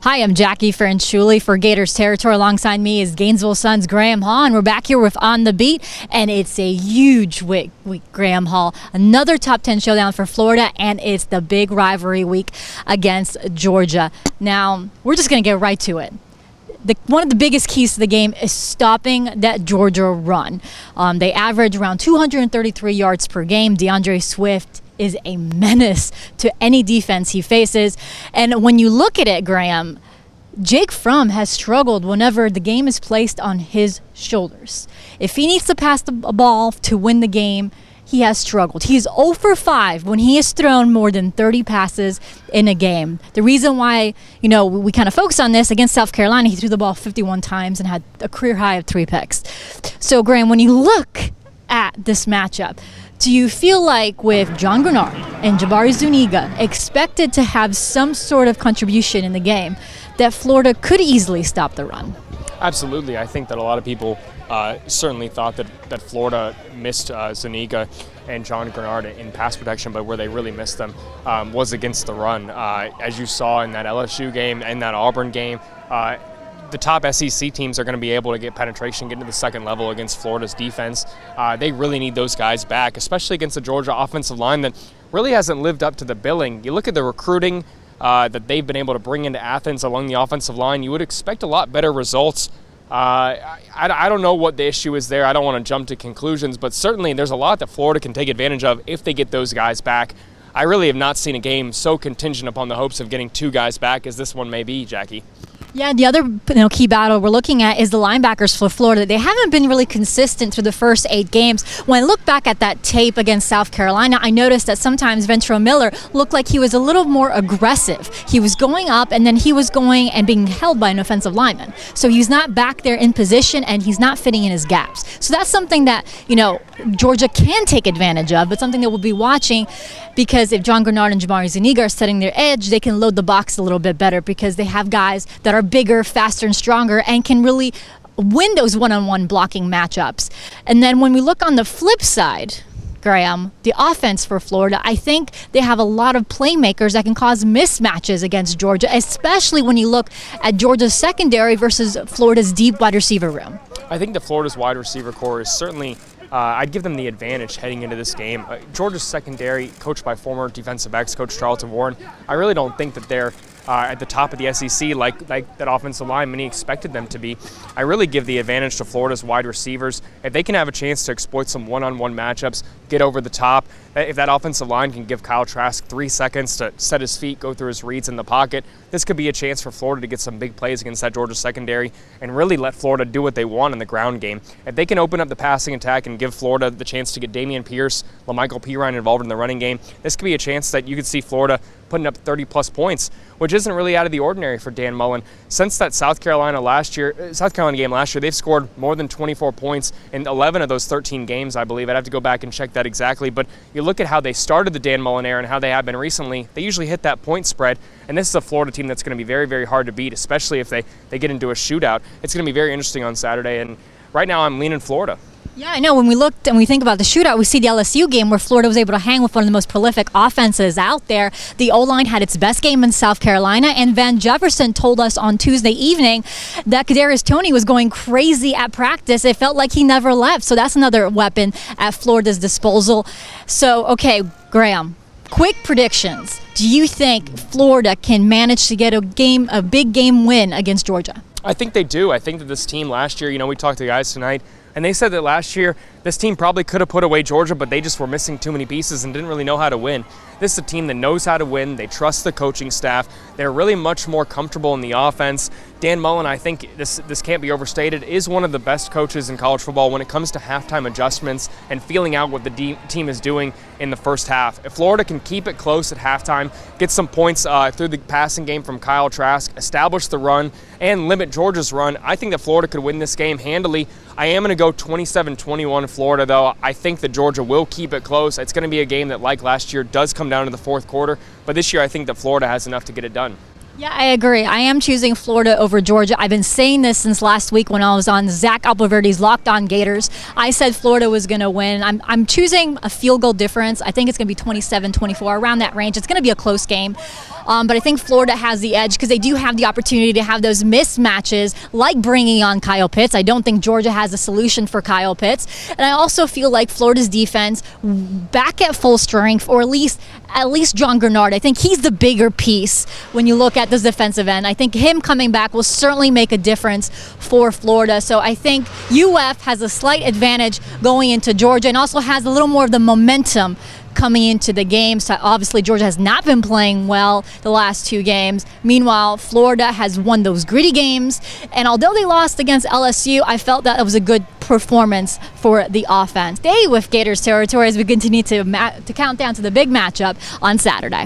Hi, I'm Jacquie Franciulli for Gators Territory. Alongside me is Gainesville Sun's Graham Hall. We're back here with On the Beat, and it's a huge week, Graham Hall. Another top 10 showdown for Florida, and it's the big rivalry week against Georgia. Now, we're just going to get right to it. One of the biggest keys to the game is stopping that Georgia run. They average around 233 yards per game. DeAndre Swift is a menace to any defense he faces. And when you look at it, Graham, Jake Fromm has struggled whenever the game is placed on his shoulders. If he needs to pass a ball to win the game, he has struggled. He's 0 for 5 when he has thrown more than 30 passes in a game. The reason why, we kind of focus on this, against South Carolina, he threw the ball 51 times and had a career high of 3 picks. So, Graham, when you look at this matchup, do you feel like with John Grenard and Jabari Zuniga expected to have some sort of contribution in the game, that Florida could easily stop the run? Absolutely. I think that a lot of people certainly thought that Florida missed Zuniga and John Grenard in pass protection, but where they really missed them was against the run. As you saw in that LSU game and that Auburn game, the top SEC teams are going to be able to get penetration, get into the second level against Florida's defense. They really need those guys back, especially against the Georgia offensive line that really hasn't lived up to the billing. You look at the recruiting that they've been able to bring into Athens along the offensive line, you would expect a lot better results. I don't know what the issue is there. I don't want to jump to conclusions, but certainly there's a lot that Florida can take advantage of if they get those guys back. I really have not seen a game so contingent upon the hopes of getting 2 guys back as this one may be, Jackie. Yeah, the other key battle we're looking at is the linebackers for Florida. They haven't been really consistent through the first 8 games. When I look back at that tape against South Carolina, I noticed that sometimes Ventrell Miller looked like he was a little more aggressive. He was going up, and then he was going and being held by an offensive lineman. So he's not back there in position, and he's not fitting in his gaps. So that's something that, Georgia can take advantage of, but something that we'll be watching, because if John Grenard and Jabari Zuniga are setting their edge, they can load the box a little bit better because they have guys that are bigger, faster, and stronger and can really win those one-on-one blocking matchups. And then when we look on the flip side, Graham, the offense for Florida, I think they have a lot of playmakers that can cause mismatches against Georgia, especially when you look at Georgia's secondary versus Florida's deep wide receiver room. I think that Florida's wide receiver core is certainly I'd give them the advantage heading into this game. Georgia's secondary, coached by former defensive backs coach Charlton Warren, I really don't think that they're at the top of the SEC like that offensive line many expected them to be. I really give the advantage to Florida's wide receivers. If they can have a chance to exploit some one-on-one matchups, get over the top, if that offensive line can give Kyle Trask 3 seconds to set his feet, go through his reads in the pocket, this could be a chance for Florida to get some big plays against that Georgia secondary and really let Florida do what they want in the ground game. If they can open up the passing attack and give Florida the chance to get Dameon Pierce, LaMichael Pirine involved in the running game, this could be a chance that you could see Florida putting up 30-plus points, which isn't really out of the ordinary for Dan Mullen. Since that South Carolina game last year, they've scored more than 24 points in 11 of those 13 games, I believe. I'd have to go back and check that exactly. But you look at how they started the Dan Mullen era and how they have been recently, they usually hit that point spread. And this is a Florida team that's going to be very, very hard to beat, especially if they get into a shootout. It's going to be very interesting on Saturday. And right now I'm leaning Florida. Yeah, I know. When we looked and we think about the shootout, we see the LSU game where Florida was able to hang with one of the most prolific offenses out there. The O-line had its best game in South Carolina, and Van Jefferson told us on Tuesday evening that Kadarius Toney was going crazy at practice. It felt like he never left. So that's another weapon at Florida's disposal. So, okay, Graham, quick predictions. Do you think Florida can manage to get a big game win against Georgia? I think they do. I think that this team last year, we talked to the guys tonight, and they said that last year this team probably could have put away Georgia, but they just were missing too many pieces and didn't really know how to win. This is a team that knows how to win. They trust the coaching staff. They're really much more comfortable in the offense. Dan Mullen, I think this can't be overstated, is one of the best coaches in college football when it comes to halftime adjustments and feeling out what the team is doing in the first half. If Florida can keep it close at halftime, get some points through the passing game from Kyle Trask, establish the run, and limit Georgia's run, I think that Florida could win this game handily. I am going to go 27-21 Florida, though. I think that Georgia will keep it close. It's going to be a game that, like last year, does come down to the fourth quarter. But this year, I think that Florida has enough to get it done. Yeah, I agree. I am choosing Florida over Georgia. I've been saying this since last week when I was on Zach Alpaverde's Locked On Gators. I said Florida was going to win. I'm choosing a field goal difference. I think it's going to be 27-24, around that range. It's going to be a close game. But I think Florida has the edge because they do have the opportunity to have those mismatches, like bringing on Kyle Pitts. I don't think Georgia has a solution for Kyle Pitts. And I also feel like Florida's defense back at full strength, or at least John Grenard. I think he's the bigger piece when you look at this defensive end. I think him coming back will certainly make a difference for Florida. So I think UF has a slight advantage going into Georgia and also has a little more of the momentum coming into the game. So obviously Georgia has not been playing well the last 2 games. Meanwhile, Florida has won those gritty games. And although they lost against LSU, I felt that it was a good performance for the offense. Stay with Gators territory as we continue to count down to the big matchup on Saturday.